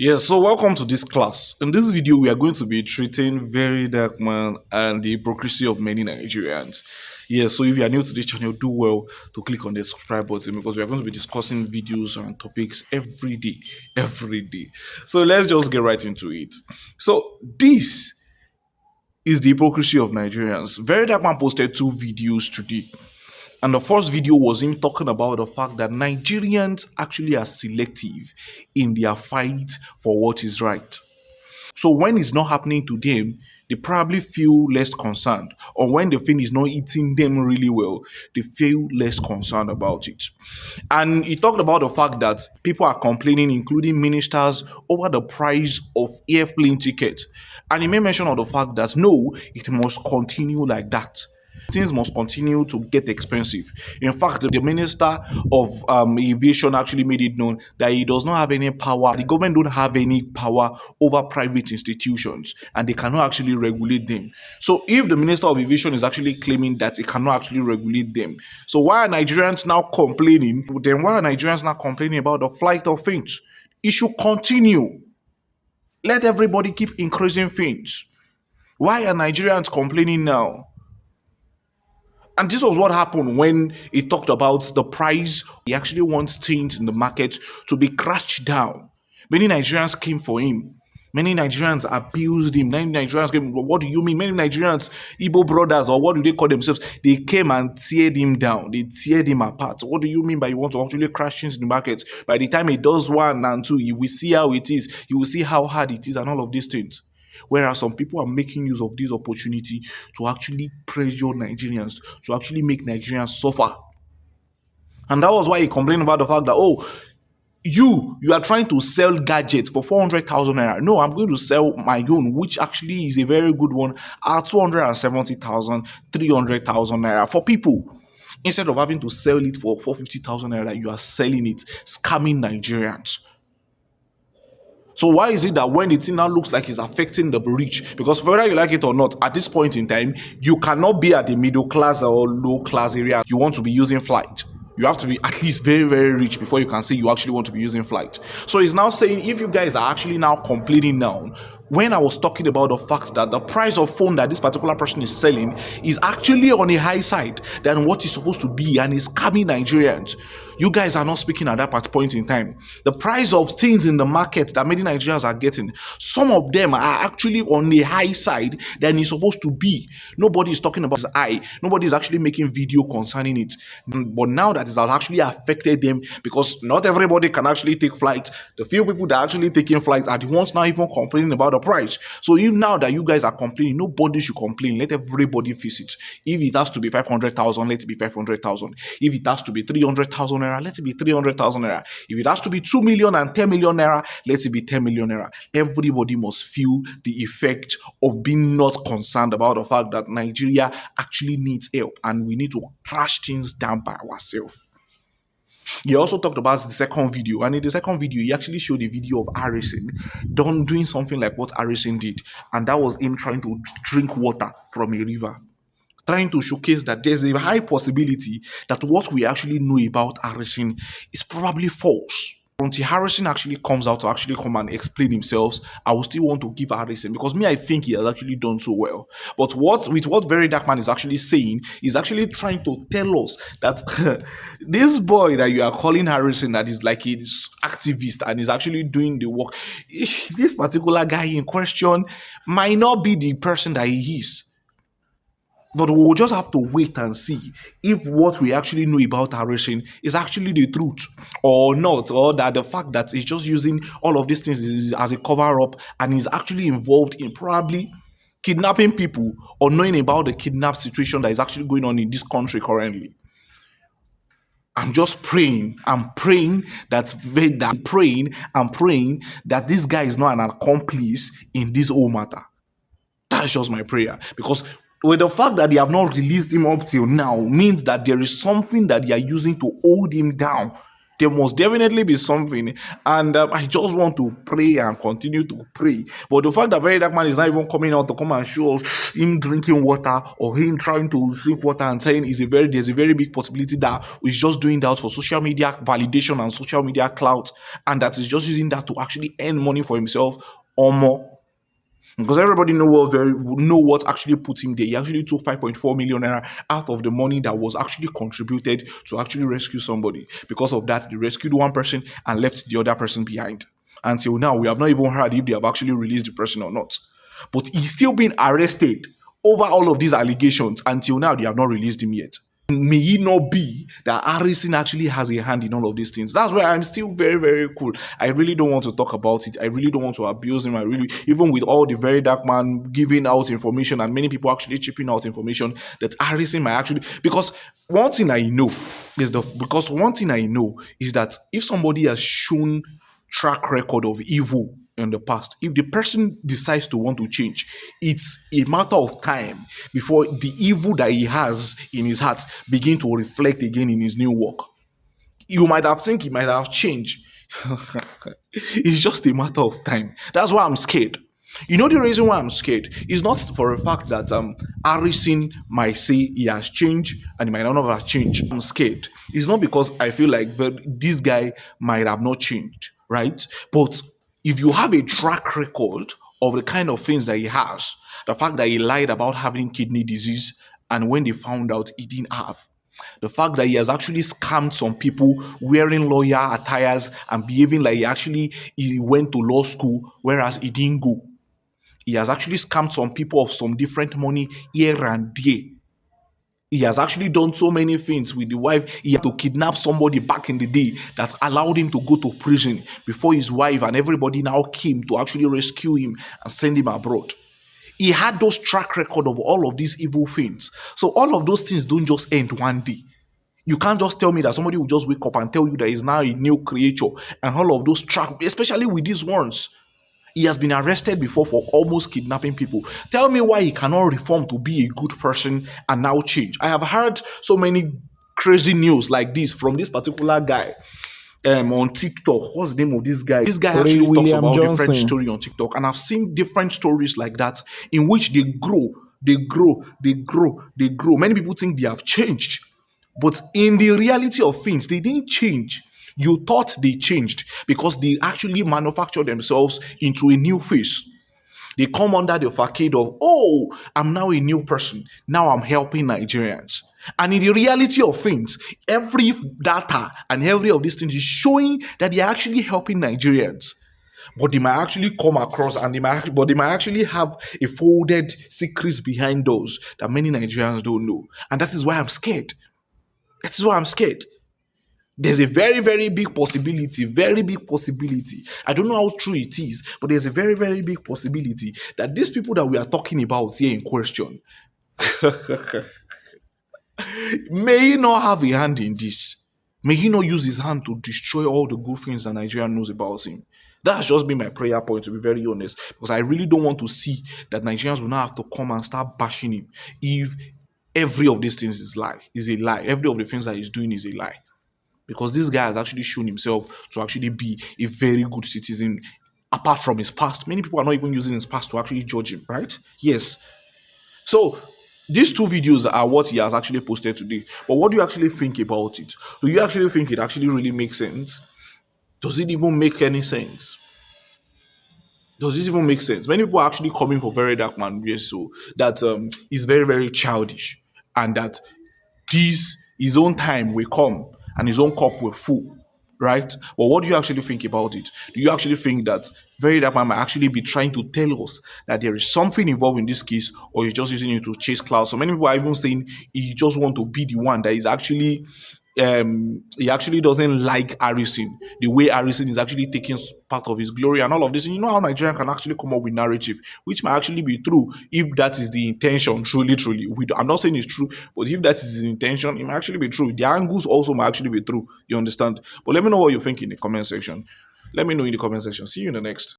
Yes, so welcome to this class. In this video, we are going to be treating Verydarkman and the hypocrisy of many Nigerians. Yes, so if you are new to this channel, do well to click on the subscribe button because we are going to be discussing videos and topics every day, every day. So let's just get right into it. So this is the hypocrisy of Nigerians. Verydarkman posted two videos today. And the first video was him talking about the fact that Nigerians actually are selective in their fight for what is right. So when it's not happening to them, they probably feel less concerned. Or when the thing is not eating them really well, they feel less concerned about it. And he talked about the fact that people are complaining, including ministers, over the price of airplane tickets. And he made mention of the fact that no, it must continue like that. Things must continue to get expensive. In fact, the minister of aviation actually made it known that he does not have any power. The government don't have any power over private institutions, and they cannot actually regulate them. So, if the minister of aviation is actually claiming that he cannot actually regulate them, so why are Nigerians now complaining? Then why are Nigerians now complaining about the flight of things? It should continue. Let everybody keep increasing things. Why are Nigerians complaining now? And this was what happened when he talked about the price. He actually wants things in the market to be crashed down. Many Nigerians came for him. Many Nigerians abused him. Many Nigerians came, what do you mean? Many Nigerians, Igbo brothers, or what do they call themselves? They came and teared him down. They teared him apart. What do you mean by you want to actually crash things in the market? By the time he does one and two, you will see how it is. You will see how hard it is and all of these things. Whereas some people are making use of this opportunity to actually pressure Nigerians, to actually make Nigerians suffer. And that was why he complained about the fact that, oh, you are trying to sell gadgets for 400,000 naira. No, I'm going to sell my own, which actually is a very good one, at 270,000, 300,000 naira for people. Instead of having to sell it for 450,000 naira, you are selling it, scamming Nigerians. So why is it that when the thing now looks like it's affecting the rich, because whether you like it or not, at this point in time, you cannot be at the middle class or low class area. You want to be using flight. You have to be at least very, very rich before you can say you actually want to be using flight. So he's now saying if you guys are actually now complaining now, when I was talking about the fact that the price of phone that this particular person is selling is actually on a high side than what it's supposed to be and is scamming Nigerians, you guys are not speaking at that point in time. The price of things in the market that many Nigerians are getting, some of them are actually on the high side than it's supposed to be. Nobody is talking about high. Nobody is actually making video concerning it. But now that it has actually affected them, because not everybody can actually take flight. The few people that are actually taking flight are the ones now even complaining about the price. So if now that you guys are complaining, nobody should complain. Let everybody face it. If it has to be 500,000, let it be 500,000. If it has to be 300,000 naira, let it be 300,000 naira. If it has to be 2 million and 10 million naira, let it be 10 million naira. Everybody must feel the effect of being not concerned about the fact that Nigeria actually needs help and we need to crash things down by ourselves. He also talked about the second video, and in the second video, he actually showed a video of Harrison doing something like what Harrison did, and that was him trying to drink water from a river, trying to showcase that there's a high possibility that what we actually know about Harrison is probably false. Until Harrison actually comes out to actually come and explain himself, I will still want to give Harrison, because me, I think he has actually done so well. But what Verydarkman is actually saying, is actually trying to tell us that this boy that you are calling Harrison, that is like an activist and is actually doing the work, this particular guy in question might not be the person that he is. But we'll just have to wait and see if what we actually know about Harrison is actually the truth or not, or that the fact that he's just using all of these things as a cover up and is actually involved in probably kidnapping people or knowing about the kidnap situation that is actually going on in this country currently. I'm just praying. I'm praying that this guy is not an accomplice in this whole matter. That's just my prayer. Because with the fact that they have not released him up till now means that there is something that they are using to hold him down. There must definitely be something, and I just want to pray and continue to pray. But the fact that Very Dark Man is not even coming out to come and show us him drinking water or him trying to drink water and saying there's a very big possibility that he's just doing that for social media validation and social media clout, and that he's just using that to actually earn money for himself or more. Because everybody know what actually put him there. He actually took 5.4 million naira out of the money that was actually contributed to actually rescue somebody. Because of that, they rescued one person and left the other person behind. Until now, we have not even heard if they have actually released the person or not. But he's still being arrested over all of these allegations. Until now, they have not released him yet. May it not be that Harrison actually has a hand in all of these things. That's why I'm still very, very cool. I really don't want to talk about it. I really don't want to abuse him. I really, even with all the Very Dark Man giving out information and many people actually chipping out information, that Harrison might actually, because one thing I know is that if somebody has shown track record of evil in the past, if the person decides to want to change, it's a matter of time before the evil that he has in his heart begin to reflect again in his new work. You might have think he might have changed. It's just a matter of time. That's why I'm scared. You know the reason why I'm scared is not for a fact that Harrison might say he has changed and he might not have changed. I'm scared. It's not because I feel like this guy might have not changed, right? But if you have a track record of the kind of things that he has, the fact that he lied about having kidney disease and when they found out he didn't have, the fact that he has actually scammed some people wearing lawyer attires and behaving like he went to law school, whereas he didn't go. He has actually scammed some people of some different money here and there. He has actually done so many things with the wife. He had to kidnap somebody back in the day that allowed him to go to prison before his wife and everybody now came to actually rescue him and send him abroad. He had those track record of all of these evil things. So all of those things don't just end one day. You can't just tell me that somebody will just wake up and tell you that he's now a new creature and all of those track, especially with these ones. He has been arrested before for almost kidnapping people. Tell me why he cannot reform to be a good person and now change. I have heard so many crazy news like this from this particular guy on TikTok. What's the name of this guy? This guy actually talks about different story on TikTok, and I've seen different stories like that in which they grow, they grow, they grow, they grow. Many people think they have changed, but in the reality of things, they didn't change. You thought they changed because they actually manufactured themselves into a new face. They come under the facade of, oh, I'm now a new person. Now I'm helping Nigerians. And in the reality of things, every data and every of these things is showing that they're actually helping Nigerians. But they might actually come across and they might actually have a folded secrets behind those that many Nigerians don't know. And that is why I'm scared. That is why I'm scared. There's a very, very big possibility, very big possibility. I don't know how true it is, but there's a very, very big possibility that these people that we are talking about here in question may he not have a hand in this. May he not use his hand to destroy all the good things that Nigeria knows about him. That's just been my prayer point, to be very honest, because I really don't want to see that Nigerians will now have to come and start bashing him if every of these things is a lie. Every of the things that he's doing is a lie. Because this guy has actually shown himself to actually be a very good citizen apart from his past. Many people are not even using his past to actually judge him, right? Yes. So these two videos are what he has actually posted today. But what do you actually think about it? Do you actually think it actually really makes sense? Does it even make any sense? Does this even make sense? Many people are actually coming for Verydarkman, yes, so that is very, very childish, and that his own time will come and his own cup will full, right? But what do you actually think about it? Do you actually think that Very Dark Man might actually be trying to tell us that there is something involved in this case, or he's just using it to chase clouds? So many people are even saying he just want to be the one that is actually he actually doesn't like Harrison, the way Harrison is actually taking part of his glory and all of this. And you know how Nigerian can actually come up with narrative, which might actually be true if that is the intention, truly, truly. I'm not saying it's true, but if that is his intention, it might actually be true. The angles also might actually be true. You understand? But let me know what you think in the comment section. Let me know in the comment section. See you in the next.